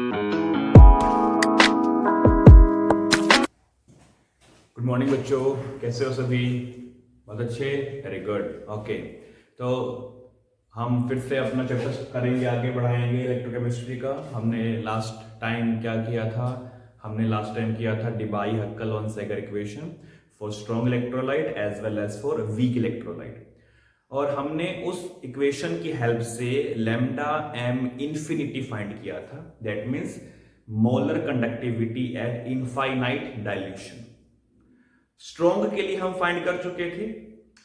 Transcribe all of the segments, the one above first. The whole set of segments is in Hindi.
गुड मॉर्निंग बच्चों, कैसे हो सभी? बहुत अच्छे, वेरी गुड। ओके, तो हम फिर से अपना चैप्टर करेंगे, आगे बढ़ाएंगे इलेक्ट्रोकेमिस्ट्री का। हमने लास्ट टाइम क्या किया था? हमने लास्ट टाइम किया था Debye Huckel Onsager equation for strong electrolyte as well as for weak electrolyte. और हमने उस इक्वेशन की हेल्प से लैम्डा एम इंफिनिटी फाइंड किया था। That means molar conductivity at infinite dilution. Strong के लिए हम फाइंड कर चुके थे,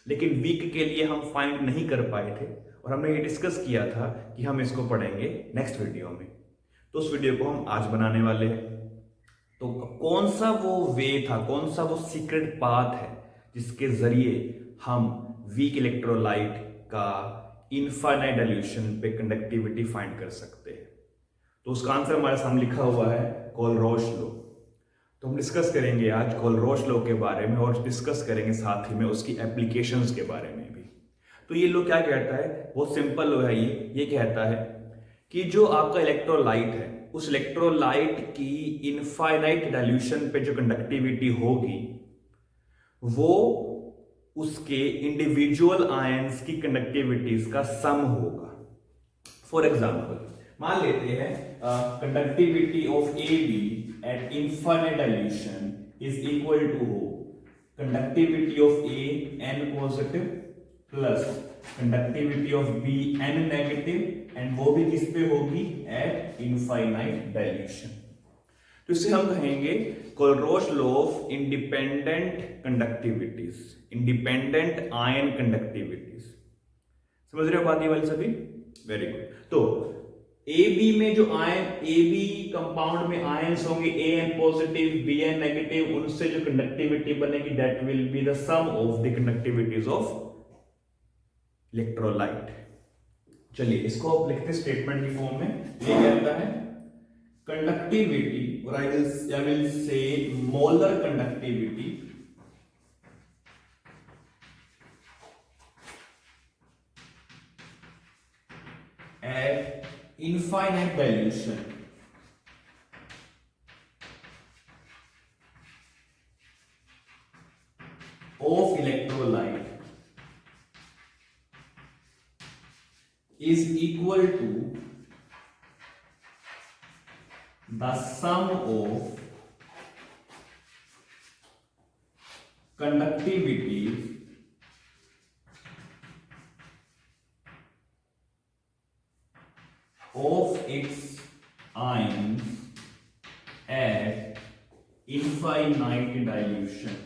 लेकिन वीक के लिए हम फाइंड नहीं कर पाए थे, और हमने ये डिस्कस किया था कि हम इसको पढ़ेंगे नेक्स्ट वीडियो में। तो उस वीडियो को हम आज बनाने वाले हैं। तो कौन सा वो वे था, कौन सा वो सीक्रेट पाथ है जिसके जरिए हम वीक इलेक्ट्रोलाइट का इनफाइनाइट डाइल्यूशन पे कंडक्टिविटी फाइंड कर सकते हैं? तो उसका आंसर हमारे सामने लिखा हुआ है कोलरोश लॉ। तो हम डिस्कस करेंगे आज कोलरोश लॉ के बारे में, और डिस्कस करेंगे साथ ही में उसकी एप्लीकेशंस के बारे में भी। तो ये लॉ क्या कहता है? बहुत सिंपल लॉ है ये कहता है कि जो आपका इलेक्ट्रोलाइट है, उस इलेक्ट्रोलाइट की इनफाइनाइट डाइल्यूशन पे जो कंडक्टिविटी होगी वो उसके इंडिविजुअल आयंस की कंडक्टिविटीज का सम होगा। फॉर एग्जाम्पल, मान लेते हैं conductivity of A B at infinite dilution is equal to हो conductivity of A N positive plus conductivity of B N negative, and वो भी किस पे होगी? At infinite dilution. तो इसे हम कहेंगे Kohlrausch law of independent conductivities, independent ion conductivities. समझ रहे हो बात ये वाली सभी? Very good. तो ए बी में जो आयन, ए बी कंपाउंड में आयंस होंगे A N positive be N negative, उनसे जो कंडक्टिविटी बनेगी that will be the sum of the conductivities of electrolyte. चलिए इसको आप लिखते स्टेटमेंट की फॉर्म में। ये कहता है conductivity, or I will say molar conductivity at infinite dilution of electrolyte is equal to the sum of conductivity of its ions at infinite dilution।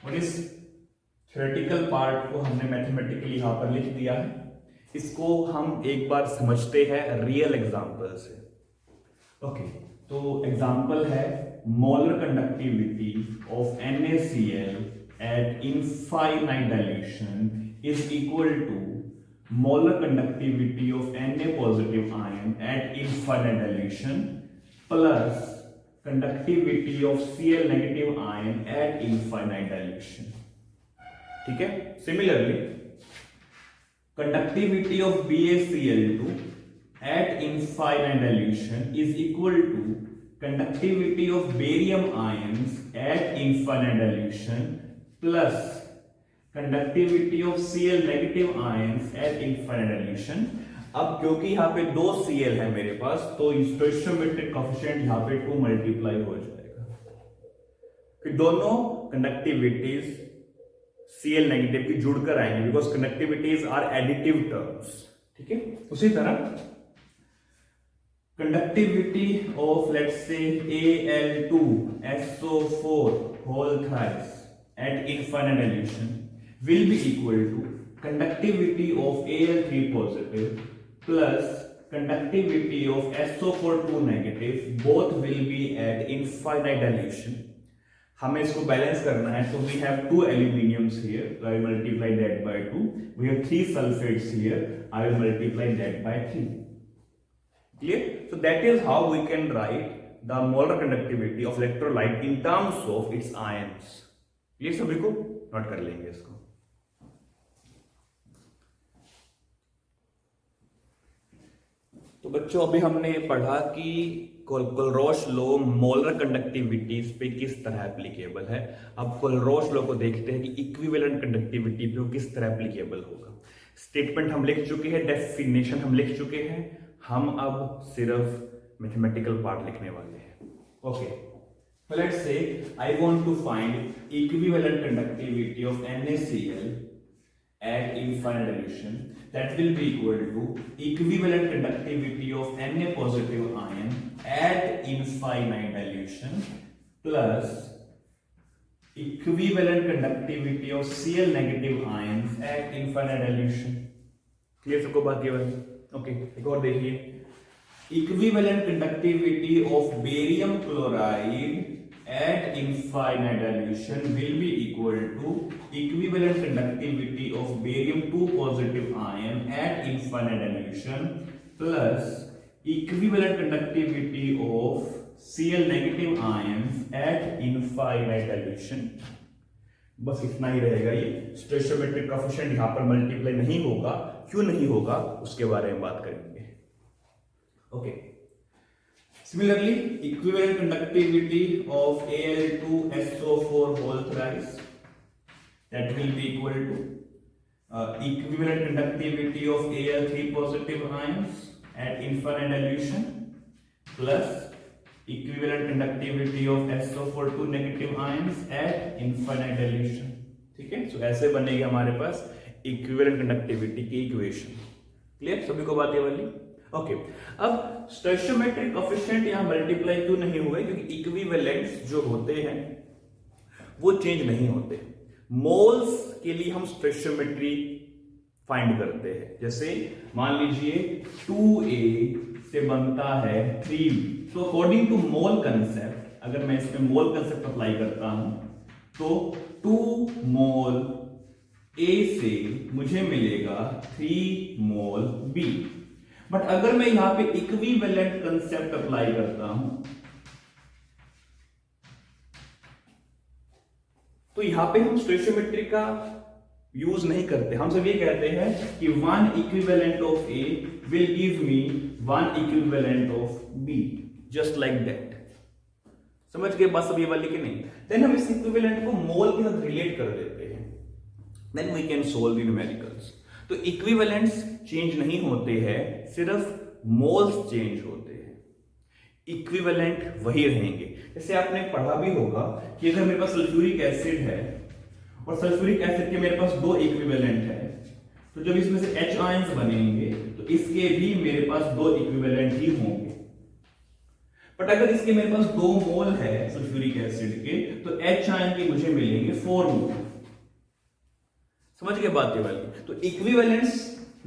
और इस थ्योरेटिकल पार्ट को हमने मैथमेटिकली यहां पर लिख दिया है। इसको हम एक बार समझते हैं रियल एग्जांपल से। ओके, तो एग्जांपल है molar conductivity of NaCl at infinite dilution is equal to molar conductivity of Na positive ion at infinite dilution plus conductivity of Cl negative ion at infinite dilution. ठीक है, similarly conductivity of BaCl2 at infinite dilution is equal to conductivity of barium ions at infinite dilution plus conductivity of Cl negative ions at infinite dilution। अब क्योंकि यहाँ पे दो Cl है मेरे पास, तो स्टोइचियोमेट्रिक कोएफिशिएंट यहाँ पे 2 मल्टीप्लाई हो जाएगा। फिर दोनों कंडक्टिविटीज Cl नेगेटिव की जुड़कर आएंगे, because conductivities are additive terms. ठीक है, उसी तरह conductivity of let's say Al2SO4 whole thrice at infinite dilution will be equal to conductivity of Al3 positive plus conductivity of SO4 negative, both will be at infinite dilution. हमें इसको बैलेंस करना है, तो we have 2 aluminiums here, I will multiply that by 2। We have 3 sulphates here, I will multiply that by 3। Clear? So that is how we can write the molar conductivity of electrolyte in terms of its ions. ये सभी को नोट कर लेंगे इसको। तो बच्चों अभी हमने पढ़ा कि कोलरोश लॉ मोलर कंडक्टिविटीज पे किस तरह एप्लीकेबल है। अब कोलरोश लॉ को देखते हैं कि इक्विवेलेंट कंडक्टिविटी पे वो किस तरह एप्लीकेबल होगा। स्टेटमेंट हम लिख चुके हैं, डेफिनेशन हम लिख चुके हैं, हम अब सिर्फ मैथमेटिकल पार्ट लिखने वाले हैं। Okay, so let's say I want to find equivalent conductivity of NaCl at infinite dilution, that will be equal to equivalent conductivity of Na positive ion at infinite dilution plus equivalent conductivity of Cl negative ions at infinite dilution। Clear सबको बात ये वाली? ओके, एक और देखिए, equivalent conductivity of barium chloride at infinite dilution will be equal to equivalent conductivity of barium 2 positive ion at infinite dilution plus equivalent conductivity of Cl negative ions at infinite dilution। बस इतना ही रहेगा। ये स्टोइचियोमेट्रिक कोएफिशिएंट यहां पर मल्टीप्लाई नहीं होगा, क्यों नहीं होगा उसके बारे में बात करेंगे। Okay, similarly equivalent conductivity of Al2SO4 whole thrice, that will be equal to equivalent conductivity of Al3 positive ions at infinite dilution plus equivalent conductivity of SO4 negative ions at infinite dilution। ठीक है, सो ऐसे बनेगी हमारे पास इक्विवेलेंट कंडक्टिविटी की इक्वेशन। क्लियर सभी को बात ये वाली? ओके, अब स्टोइचियोमेट्रिक कोएफिशिएंट यहां मल्टीप्लाई क्यों नहीं हुए? क्योंकि इक्विवेलेंट्स जो होते हैं वो चेंज नहीं होते। मोल्स के लिए हम स्टोइचियोमेट्री फाइंड करते हैं। जैसे मान लीजिए 2a से बनता है 3b, तो अकॉर्डिंग टू मोल कंसेप्ट, अगर मैं इसमें मोल कंसेप्ट अप्लाई करता हूं तो 2 मोल a से मुझे मिलेगा 3 मोल b। बट अगर मैं यहां पे इक्विवेलेंट कंसेप्ट अप्लाई करता हूं तो यहां पे हम स्टोइचियोमेट्री का यूज नहीं करते। हम सब ये कहते हैं कि 1 equivalent of a will give me 1 equivalent of b, just like that. समझ गए बात सब ये वाली कि नहीं? देन हम इस इक्विवेलेंट को मोल के साथ रिलेट कर देते हैं, then we can solve the numericals. तो इक्विवेलेंट्स चेंज नहीं होते हैं, सिर्फ मोल्स चेंज होते हैं, इक्विवेलेंट वही रहेंगे। जैसे आपने पढ़ा भी होगा कि अगर मेरे पास सल्फ्यूरिक एसिड है और सल्फ्यूरिक एसिड के मेरे पास 2 इक्विवेलेंट है, तो जब इसमें से H आयंस बनेंगे तो इसके भी मेरे पास 2 इक्विवेलेंट ही होंगे। बट अगर इसके मेरे पास 2 मोल है सल्फ्यूरिक एसिड के, तो H आयन के मुझे मिलेंगे 4 मोल। समझ गए बात ये वाली? तो इक्विवेलेंट्स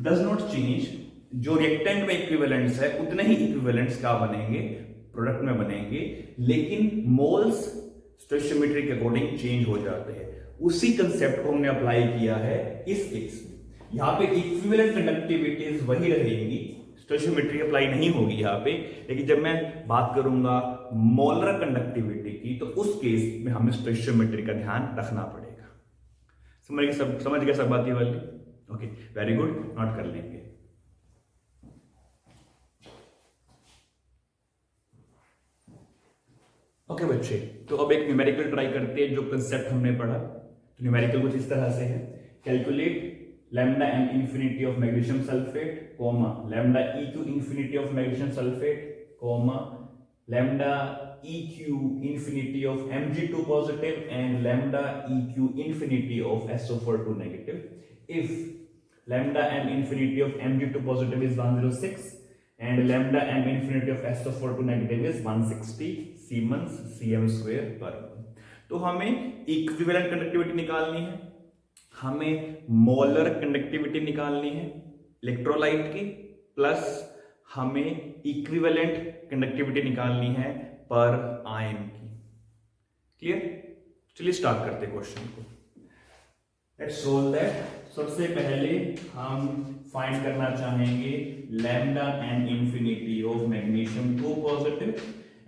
डज नॉट चेंज, जो रिएक्टेंट में इक्विवेलेंट्स है उतने ही इक्विवेलेंट्स क्या बनेंगे, प्रोडक्ट में बनेंगे, लेकिन मोल्स स्टोइचियोमेट्री के अकॉर्डिंग चेंज हो जाते हैं। उसी कंसेप्ट को हमने अप्लाई किया है इस केस में। यहां पे इक्विवेलेंट कंडक्टिविटीज वही रहेंगी, स्टोइचियोमेट्री अप्लाई नहीं होगी यहां पे। लेकिन जब मैं बात करूंगा मोलर कंडक्टिविटी की, तो उस केस में हमें स्टोइचियोमेट्री का ध्यान रखना पड़ेगा। समझ गए सब बात ये वाली? ओके, वेरी गुड, नोट कर लेंगे। ओके बच्चे, तो अब एक न्यूमेरिकल ट्राई करते हैं जो कंसेप्ट हमने पढ़ा। तो न्यूमेरिकल कुछ इस तरह से है, calculate lambda M infinity of magnesium sulphate comma lambda EQ infinity of magnesium sulphate comma lambda EQ infinity of Mg2 positive and lambda EQ infinity of SO4 negative if lambda m infinity of Mg2 positive is 106 and lambda m infinity of SO4 negative is 160 Siemens cm square per mole। तो हमें इक्विवेलेंट कंडक्टिविटी निकालनी है, हमें मोलर कंडक्टिविटी निकालनी है इलेक्ट्रोलाइट की, प्लस हमें इक्विवेलेंट कंडक्टिविटी निकालनी है पर आयन की। क्लियर? चलिए स्टार्ट करते हैं क्वेश्चन को। Let's solve that. सबसे पहले हम फाइंड करना चाहेंगे lambda N infinity of magnesium 2 positive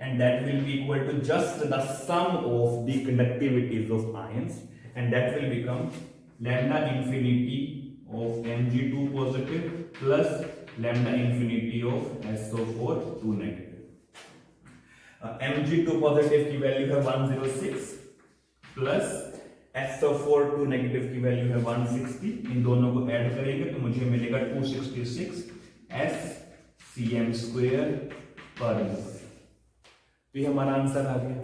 and that will be equal to just the sum of the conductivities of ions and that will become lambda infinity of Mg2 positive plus lambda infinity of SO4 2 negative. Mg2 positive की वैल्यू है 106 प्लस SO4 2 नेगेटिव की वैल्यू है 160। इन दोनों को ऐड करेंगे तो मुझे मिलेगा 266 SCm² पर मोल। तो ये हमारा आंसर आ गया।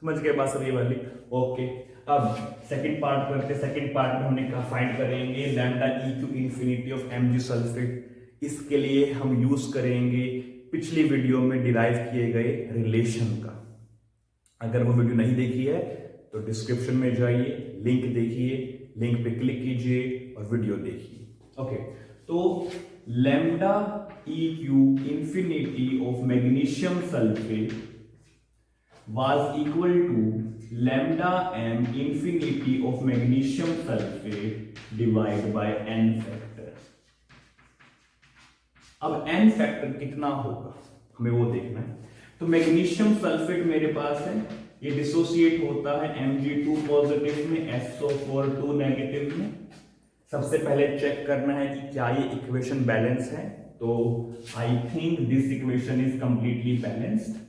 समझ गए बात सब ये वाली? ओके, अब सेकंड पार्ट करते हैं। सेकंड पार्ट में हमने कहा फाइंड करेंगे lambda EQ infinity of Mg sulphate. इसके लिए हम यूज करेंगे पिछली वीडियो में डिराइव किए गए रिलेशन का। अगर वो वीडियो नहीं देखी है तो डिस्क्रिप्शन में जाइए, लिंक देखिए, लिंक पे क्लिक कीजिए और वीडियो देखिए। ओके, तो lambda EQ infinity of magnesium sulphate was equal to lambda m infinity of magnesium sulfate divided by n factor। अब n फैक्टर कितना होगा हमें वो देखना है। तो मैग्नीशियम सल्फेट मेरे पास है, ये डिसोसिएट होता है Mg2 पॉजिटिव में, SO4 2 नेगेटिव में। सबसे पहले चेक करना है कि क्या ये इक्वेशन बैलेंस है। तो I think this equation is completely balanced.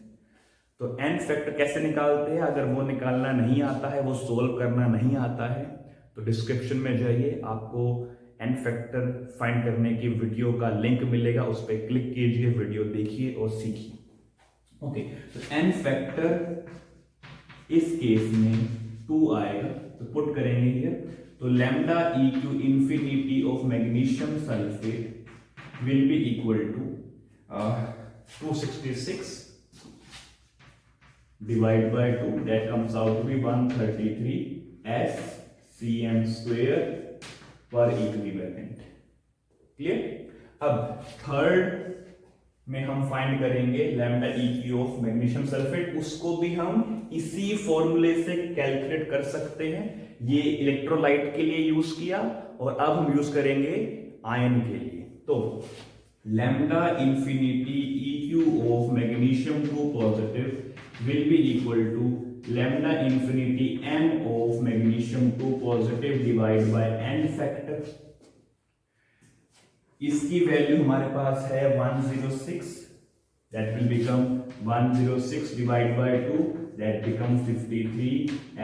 तो n फैक्टर कैसे निकालते हैं? अगर वो निकालना नहीं आता है, वो सोल्व करना नहीं आता है, तो डिस्क्रिप्शन में जाइए, आपको n फैक्टर फाइंड करने की वीडियो का लिंक मिलेगा, उस पर क्लिक कीजिए, वीडियो देखिए और सीखिए। ओके, तो n फैक्टर इस केस में 2 आएगा, तो पुट करेंगे हियर। तो lambda EQ infinity of magnesium sulphate will be equal to 266 divided by 2, that comes out to be 133 SCm² per equivalent। Clear? अब थर्ड में हम फाइंड करेंगे lambda EQ of magnesium sulphate. उसको भी हम इसी फॉर्मूले से कैलकुलेट कर सकते हैं। ये इलेक्ट्रोलाइट के लिए यूज किया और अब हम यूज करेंगे आयन के लिए। तो lambda infinity EQ of magnesium 2 positive will be equal to lambda infinity m of magnesium 2 positive divided by n factor। इसकी वैल्यू हमारे पास है 106, that will become 106 divided by 2, that becomes 53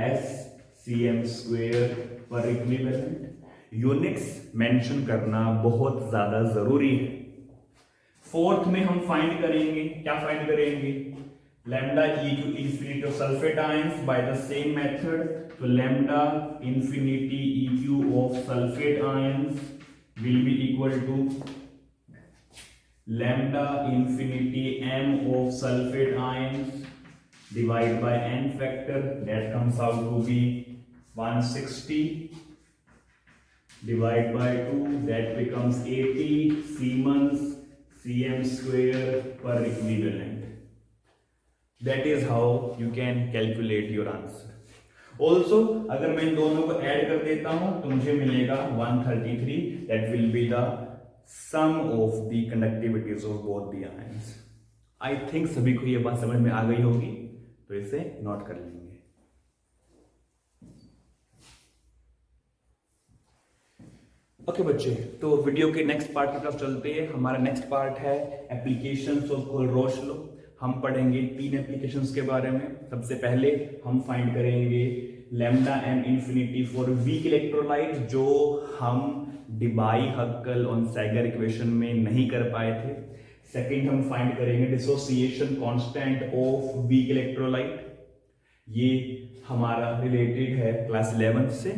SCm² per equivalent। Units mention करना बहुत ज्यादा जरूरी है। फोर्थ में हम फाइंड करेंगे, क्या फाइंड करेंगे? lambda EQ infinity of sulfate ions by the same method। तो lambda infinity EQ of sulfate ions will be equal to lambda infinity m of sulfate ions divided by n factor, that comes out to be 160 divided by 2, that becomes 80 Siemens Cm² per equivalent। That is how you can calculate your answer। Also, अगर मैं इन दोनों को ऐड कर देता हूं तो मुझे मिलेगा 133। That will be the sum of the conductivities of both the ions। I think सभी को ये बात समझ में आ गई होगी, तो इसे नोट कर लेंगे। ओके बच्चे, तो वीडियो के नेक्स्ट पार्ट की तरफ चलते हैं। हमारा नेक्स्ट पार्ट है एप्लीकेशंस ऑफ कोलरोच लॉ। हम पढ़ेंगे 3 एप्लीकेशंस के बारे में। सबसे पहले हम फाइंड करेंगे lambda m infinity for weak electrolyte, जो हम डिबाई हक्कल और सैगर इक्वेशन में नहीं कर पाए थे। सेकंड हम फाइंड करेंगे dissociation constant of weak electrolyte, ये हमारा रिलेटेड है क्लास 11 से।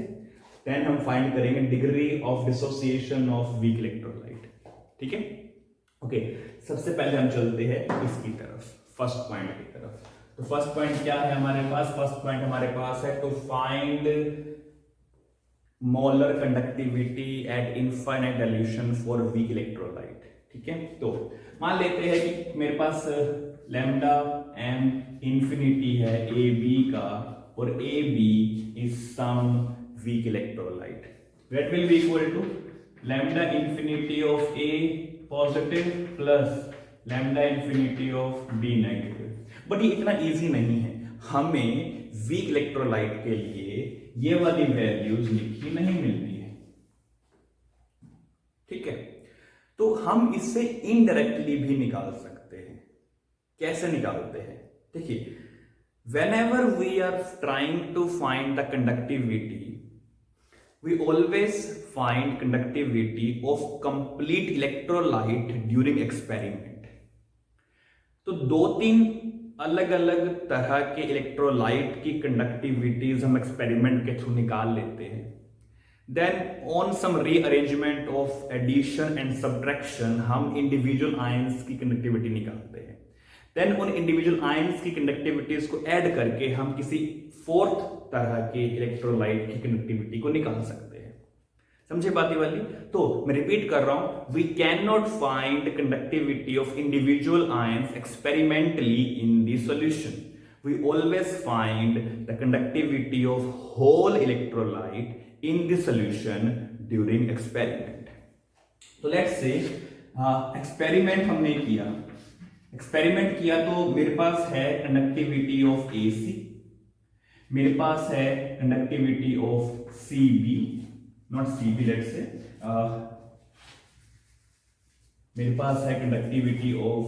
देन हम फाइंड करेंगे degree of dissociation of week electrolyte. ठीक है, ओके। सबसे पहले हम चलते हैं इसकी तरफ, फर्स्ट पॉइंट की तरफ। तो फर्स्ट पॉइंट क्या है हमारे पास? फर्स्ट पॉइंट हमारे पास है to find molar conductivity at infinite dilution for weak electrolyte. ठीक है, तो मान लेते हैं कि मेरे पास लैम्डा m इंफिनिटी है ए बी का, और A B is some weak electrolyte. That will be equal to lambda infinity of A positive plus lambda infinity of B negative. But ये इतना इजी नहीं है, हमें वीक इलेक्ट्रोलाइट के लिए ये वाली वैल्यूज लिखी नहीं मिलती है। ठीक है, तो हम इससे इनडायरेक्टली भी निकाल सकते हैं। कैसे निकालते हैं? देखिए, whenever we are trying to find the conductivity, we always find conductivity of complete electrolyte during experiment। तो दो तीन अलग अलग तरह के इलेक्ट्रोलाइट की कंडक्टिविटीज हम एक्सपेरिमेंट के थ्रू निकाल लेते हैं। Then on some rearrangement of addition and subtraction हम इंडिविजुअल आयंस की कंडक्टिविटी निकालते हैं। देन उन इंडिविजुअल आयंस की कंडक्टिविटीज को ऐड करके हम किसी फोर्थ तरह के इलेक्ट्रोलाइट की कंडक्टिविटी को निकाल सकते हैं। समझे बात ये वाली? तो मैं रिपीट कर रहा हूं, we can not find conductivity of individual ions experimentally in the solution. We always find the conductivity of whole electrolyte in the solution during experiment। तो लेट्स से एक्सपेरिमेंट हमने किया, तो मेरे पास है कंडक्टिविटी ऑफ AC, मेरे पास है conductivity of CB, not CB, let's say मेरे पास है कंडक्टिविटी ऑफ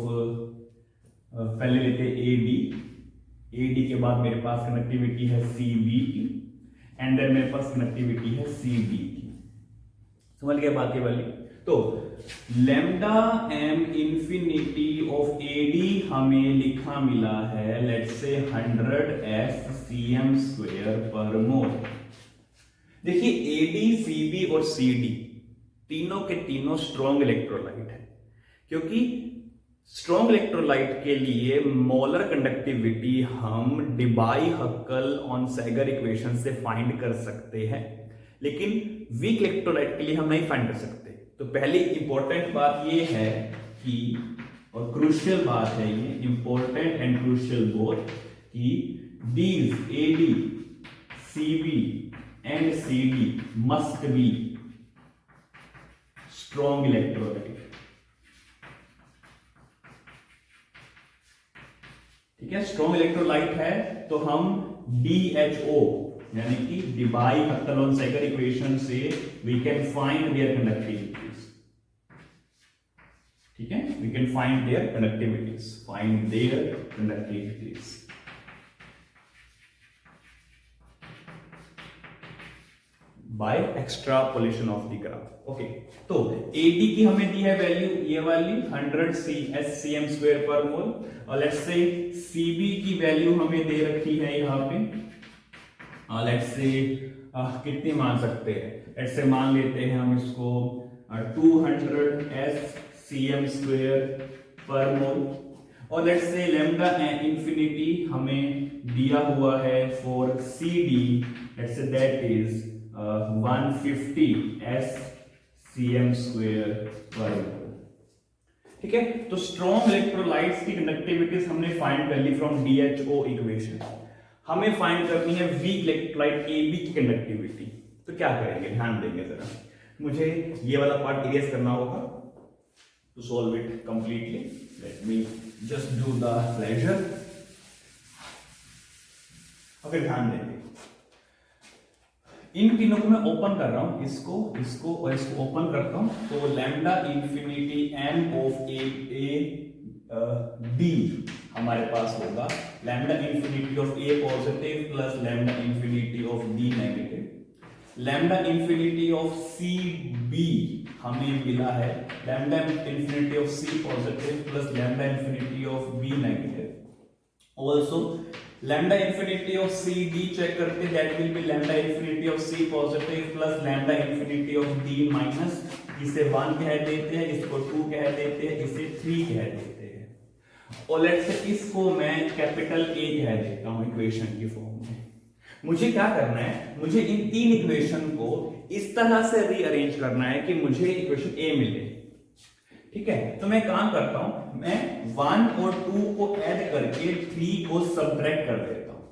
पहले लेते AD के बाद मेरे पास कंडक्टिविटी है CB की, एंड देन मेरे पास कनेक्टिविटी है CB की। समझ गया बात ये वाली? तो lambda m infinity of AD हमें लिखा मिला है लेट्स से 100 SCm² पर मोल। देखिए, AD, CB और CD तीनों के तीनों स्ट्रॉन्ग इलेक्ट्रोलाइट है, क्योंकि स्ट्रॉन्ग इलेक्ट्रोलाइट के लिए मोलर कंडक्टिविटी हम डिबाई-हक्कल ऑन-सैगर इक्वेशन से फाइंड कर सकते हैं, लेकिन वीक इलेक्ट्रोलाइट के लिए हम नहीं फाइंड कर सकते। तो पहली इंपॉर्टेंट बात ये है कि, और क्रूशियल बात है ये, इंपॉर्टेंट एंड क्रूशियल बोथ, कि these AD, CB and CD must be strong electrolyte। ठीक है, स्ट्रॉन्ग इलेक्ट्रोलाइट है तो हम DHO यानी कि डिबाई-हक्कल ऑन-सैगर इक्वेशन से we can find their conductivities. ठीक है, we can find their conductivities. By extrapolation of the graph. Okay, तो AD की हमें दी है वैल्यू ये वाली 100 SCm² पर मोल, और लेट्स से CB की वैल्यू हमें दे रखी है यहाँ पे, लेट्स से कितनी मान सकते हैं? लेट्स से मान लेते हैं हम इसको 200 SCm² पर मोल, और लेट्स से लैम्डा इंफिनिटी हमें दिया हुआ है for CD, let's say that is 150 SCm² पर मोल। ठीक है, तो स्ट्रॉन्ग इलेक्ट्रोलाइट्स की कंडक्टिविटीज हमने फाइंड कर ली फ्रॉम DHO इक्वेशन। हमें फाइंड करनी है वीक इलेक्ट्रोलाइट AB की कंडक्टिविटी। तो क्या करेंगे, ध्यान देंगे जरा, मुझे ये वाला पार्ट इरेज करना होगा to solve it completely. Let me just do the pleasure. Okay, ध्यान देंगे, इन तीनों को मैं ओपन कर रहा हूं, इसको और इसको ओपन करता हूं, तो lambda infinity m of D हमारे पास होगा lambda infinity of A positive plus lambda infinity of B negative. Lambda infinity of CB हमें मिला है lambda infinity of C positive plus lambda infinity of B negative. Also lambda infinity of CD check करते, that will be lambda infinity of C positive plus lambda infinity of D minus. इसे 1 कह देते हैं, इसको 2 कह देते हैं, इसे 3 कह देते हैं, और लेट्स से इसको मैं कैपिटल A कह देता हूं इक्वेशन की फॉर्म में। मुझे क्या करना है, मुझे इन तीन इक्वेशन को इस तरह से रीअरेंज करना है कि मुझे इक्वेशन A मिले। ठीक है, तो मैं काम करता हूं, मैं 1 और 2 को ऐड करके 3 को सब्ट्रैक्ट कर देता हूं।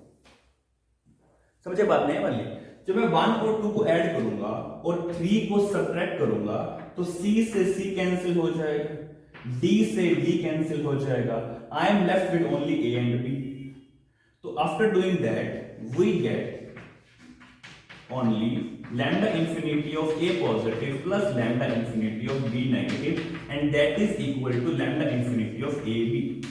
समझे बात नहीं वाली? जब मैं 1 और 2 को ऐड करूंगा और 3 को सब्ट्रैक्ट करूंगा तो C से C कैंसिल हो जाएगा, D से D कैंसिल हो जाएगा, I am left with only A and B। तो after doing that we get only lambda infinity of A positive plus lambda infinity of B negative, and that is equal to lambda infinity of AB.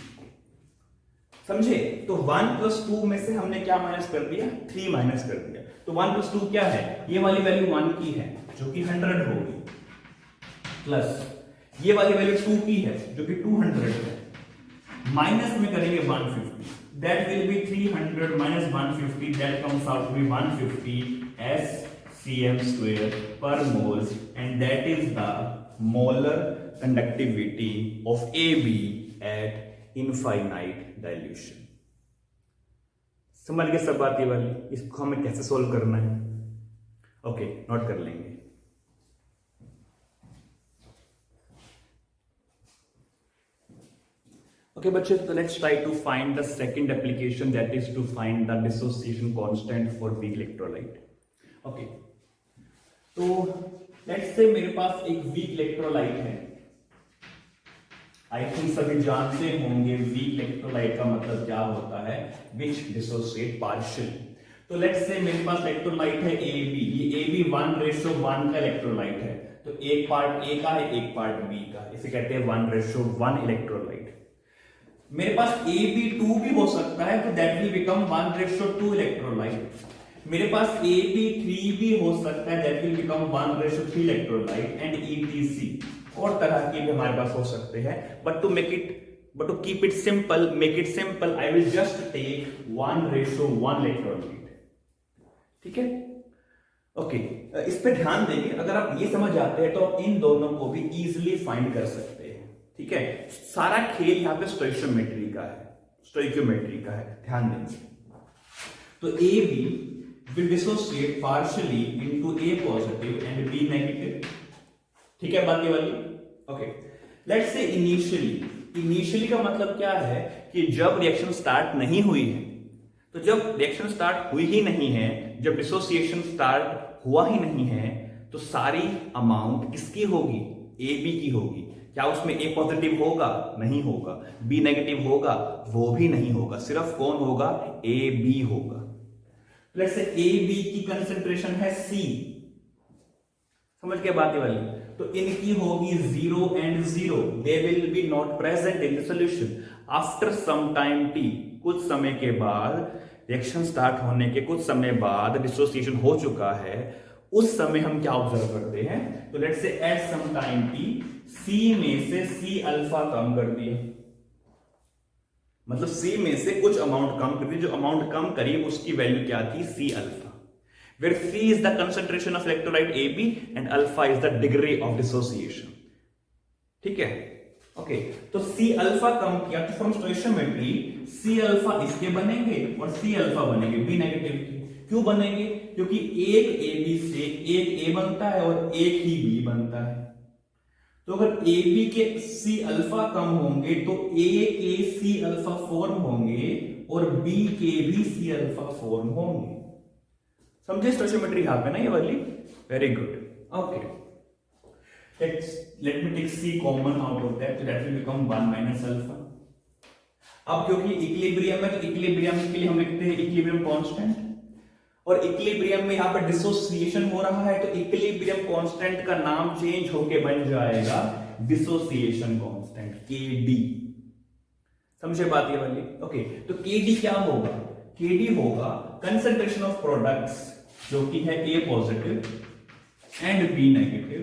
समझे? तो 1 plus 2 में से हमने क्या माइनस कर दिया? 3 माइनस कर दिया। तो 1 plus 2 क्या है? ये वाली वैल्यू 1 की है जो कि 100 होगी, प्लस ये वाली वैल्यू 2 की है जो कि 200 है, माइनस में करेंगे 150, that will be 300 minus 150, that comes out to be 150 SCM square per mole, and that is the molar conductivity of AB at infinite dilution. समझ गए सब बात ये वाली? इसको हमें कैसे सोल्व करना है? ओके, नोट कर लेंगे। Okay, बच्चे, तो let's try to find the second application, that is to find the dissociation constant for weak electrolyte. Okay, तो let's say मेरे पास एक weak electrolyte है। I think सभी जानते होंगे weak electrolyte का मतलब क्या होता है, which dissociate partially. तो let's say मेरे पास electrolyte है AB, ये AB 1:1 का electrolyte है, तो एक पार्ट A का है, एक पार्ट B का, इसे कहते हैं 1:1 electrolyte। मेरे पास AB2 भी हो सकता है, तो दैट विल बिकम 1:2 इलेक्ट्रोलाइट। मेरे पास AB3 भी हो सकता है, that will become 1:3 electrolyte, and ETC और तरह के भी हमारे पास हो सकते हैं। But to keep it simple, make it simple, I will just take 1:1 electrolyte. ठीक है? ओके, इस पे ध्यान देंगे। अगर आप ये समझ आते हैं तो आप इन दोनों को भी इजीली फाइंड कर सकते हैं। ठीक है? सारा खेल यहाँ पे स्टोइकियोमेट्री का है, ध्यान देंगे। तो AB will dissociate partially into A positive and B negative। ठीक है बात ये वाली? ओके, लेट्स से इनिशियली का मतलब क्या है कि जब रिएक्शन स्टार्ट नहीं हुई है, तो जब रिएक्शन स्टार्ट हुई ही नहीं है, जब डिसोसिएशन स्टार्ट हुआ ही नहीं है, तो सारी अमाउंट किसकी होगी? AB की होगी। क्या उसमें A पॉजिटिव होगा? नहीं होगा। B नेगेटिव होगा? वो भी नहीं होगा। सिर्फ कौन होगा? AB होगा। लेट्स से AB की कंसंट्रेशन है C, समझ के बात वाली? तो इनकी होगी 0 and 0, they will be not present in the solution. After some time T, कुछ समय के बाद, रिएक्शन स्टार्ट होने के कुछ समय बाद डिसोसिएशन हो चुका है, उस समय हम क्या ऑब्जर्व करते हैं? तो let's say at some time T, C में से C अल्फा कम कर दिया, मतलब C में से कुछ अमाउंट कम कर दी, जो अमाउंट कम करी उसकी वैल्यू क्या थी? C alpha, where C is the concentration of electrolyte AB and alpha is the degree of dissociation। ठीक है? ओके, तो C अल्फा कम किया, तो फ्रॉम स्टोइकियोमेट्री C अल्फा इसके बनेंगे और C अल्फा बनेंगे B नेगेटिव के। क्यों बनेंगे? क्योंकि एक AB से एक A बनता है और एक ही B बनता है। तो अगर AB के C अल्फा कम होंगे तो A के C अल्फा फॉर्म होंगे और B के भी C अल्फा फॉर्म होंगे। समझे स्टोइकियोमेट्री यहां पे ना ये वाली? Very good. Okay, let me take C common out of that, तो that will become 1 minus alpha. अब क्योंकि इक्विलिब्रियम है, तो इक्विलिब्रियम के लिए हम लिखते हैं इक्विलिब्रियम कांस्टेंट, और इक्विलिब्रियम में यहां पर डिसोसिएशन हो रहा है, तो इक्विलिब्रियम कांस्टेंट का नाम चेंज होके बन जाएगा डिसोसिएशन कांस्टेंट, KD। समझे बात ये वाली? ओके, तो KD क्या होगा? KD होगा कंसंट्रेशन ऑफ प्रोडक्ट्स, जो कि है A positive and B negative,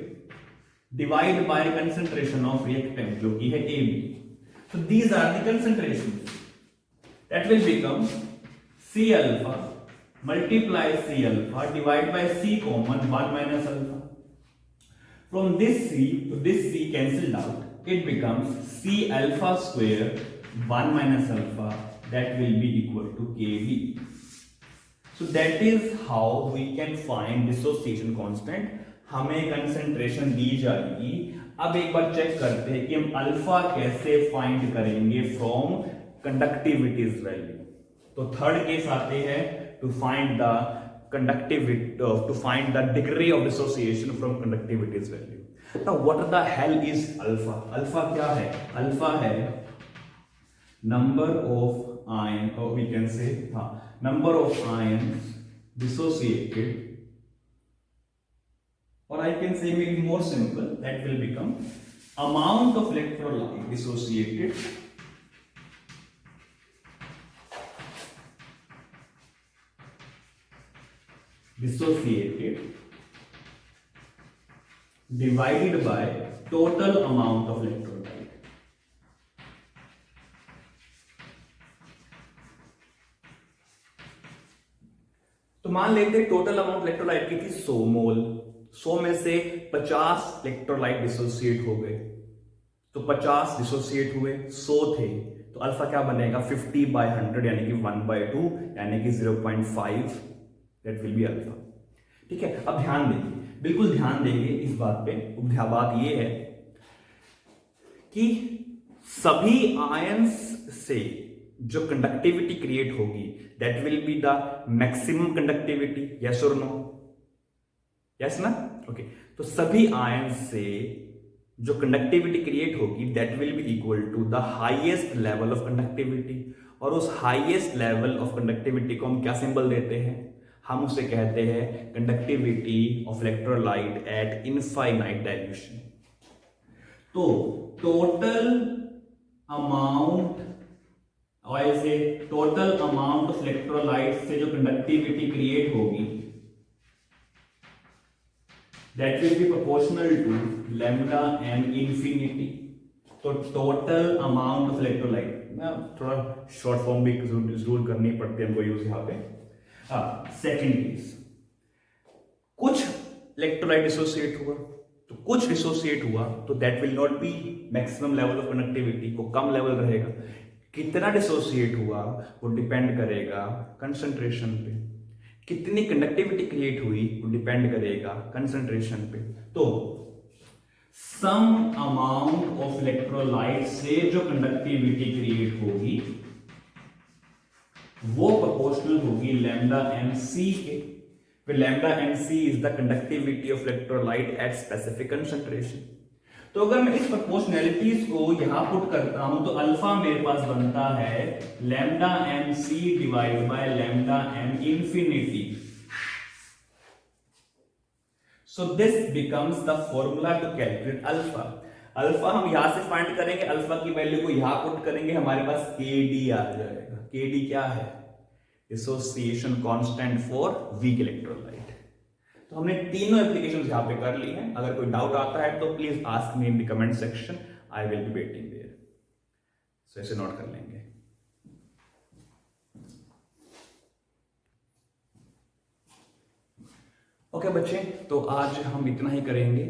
divide by concentration of reactant, जो कि है AB। So these are the concentrations that will become C alpha multiply C alpha divide by C common 1 minus alpha. From this C to this C cancelled out, it becomes C alpha square 1 minus alpha, that will be equal to KB. So that is how we can find dissociation constant. हमें कंसंट्रेशन दी जाएगी। अब एक बार चेक करते हैं कि हम अल्फा कैसे फाइंड करेंगे फ्रॉम कंडक्टिविटीज वैल्यू। तो थर्ड केस आते हैं to find the conductivity, to find the degree of dissociation from conductivities value. Now what the hell is alpha? Alpha क्या है? अल्फा है नंबर ऑफ आयन, और we can say number of ions dissociated or I can say maybe more simple, that will become amount of electrolyte dissociated divided by total amount of electrolyte. तो मान लेते हैं टोटल अमाउंट इलेक्ट्रोलाइट की थी 100 मोल, 100 में से 50 इलेक्ट्रोलाइट डिसोसिएट हो गए, तो 50 डिसोसिएट हुए, 100 थे, तो अल्फा क्या बनेगा 50/100 यानी कि 1/2 यानी कि 0.5, दैट विल बी अल्फा। ठीक है, अब ध्यान देंगे, बिल्कुल ध्यान देंगे इस बात पे। बात ये है कि सभी आयंस से जो कंडक्टिविटी क्रिएट होगी that will be the maximum conductivity, yes और नो, यस ना, ओके। तो सभी आयंस से जो कंडक्टिविटी क्रिएट होगी that will be equal to the highest level of conductivity, और उस हाईएस्ट लेवल ऑफ कंडक्टिविटी को हम क्या सिंबल देते हैं, हम उसे कहते हैं conductivity of electrolyte at infinite dilution. तो टोटल अमाउंट ऑफ इलेक्ट्रोलाइट से जो कंडक्टिविटी क्रिएट होगी that will be proportional to lambda N infinity. तो टोटल अमाउंट ऑफ इलेक्ट्रोलाइट, थोड़ा शॉर्ट फॉर्म भी जरूर करनी पड़ती है हमको यूज यहाँ पे। सेकेंड केस, कुछ इलेक्ट्रोलाइट डिसोसिएट हुआ, तो कुछ डिसोसिएट हुआ तो that will not be maximum level of conductivity, को कम लेवल रहेगा। कितना डिसोसिएट हुआ वो डिपेंड करेगा कंसंट्रेशन पे, कितनी कंडक्टिविटी क्रिएट हुई वो डिपेंड करेगा कंसंट्रेशन पे। तो सम अमाउंट ऑफ इलेक्ट्रोलाइट से जो कंडक्टिविटी क्रिएट होगी वो प्रोपोर्शनल होगी लैम्डा एम सी के, फिर lambda M C is the conductivity of electrolyte at specific concentration. तो अगर मैं इस प्रोपोर्शनैलिटीज को यहां पुट करता हूं तो अल्फा मेरे पास बनता है lambda M C divide by lambda M infinity. So this becomes the formula to calculate alpha. Alpha हम यहां से फाइंड करेंगे, अल्फा की वैल्यू को यहां पुट करेंगे, हमारे पास केडी आ जाएगा। केडी क्या है, dissociation constant for weak electrolyte. तो हमने तीनों एप्लीकेशंस यहां पे कर ली हैं। अगर कोई डाउट आता है तो please ask me in the comment section, I will be waiting there. So ऐसे नोट कर लेंगे। ओके बच्चे, तो आज हम इतना ही करेंगे।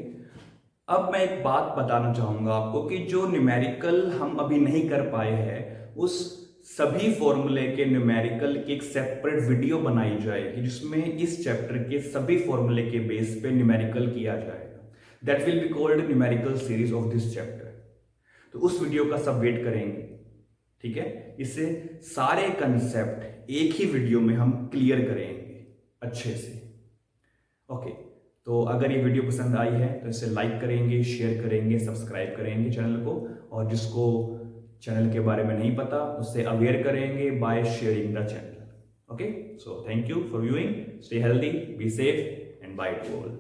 अब मैं एक बात बताना चाहूंगा आपको कि जो न्यूमेरिकल हम अभी नहीं कर पाए हैं उस सभी फॉर्मूले के न्यूमेरिकल की एक सेपरेट वीडियो बनाई जाएगी जिसमें इस चैप्टर के सभी फॉर्मूले के बेस पे न्यूमेरिकल किया जाएगा। That will be called numerical series of this chapter. तो उस वीडियो का सब वेट करेंगे, ठीक है। इससे सारे कंसेप्ट एक ही वीडियो में हम क्लियर करेंगे अच्छे से। ओके, तो अगर ये वीडियो पसंद आई है तो इसे लाइक करेंगे, शेयर करेंगे, सब्सक्राइब करेंगे चैनल को, और जिसको चैनल के बारे में नहीं पता उससे अवेयर करेंगे by sharing the channel. Okay, so thank you for viewing, stay healthy, be safe and by two all.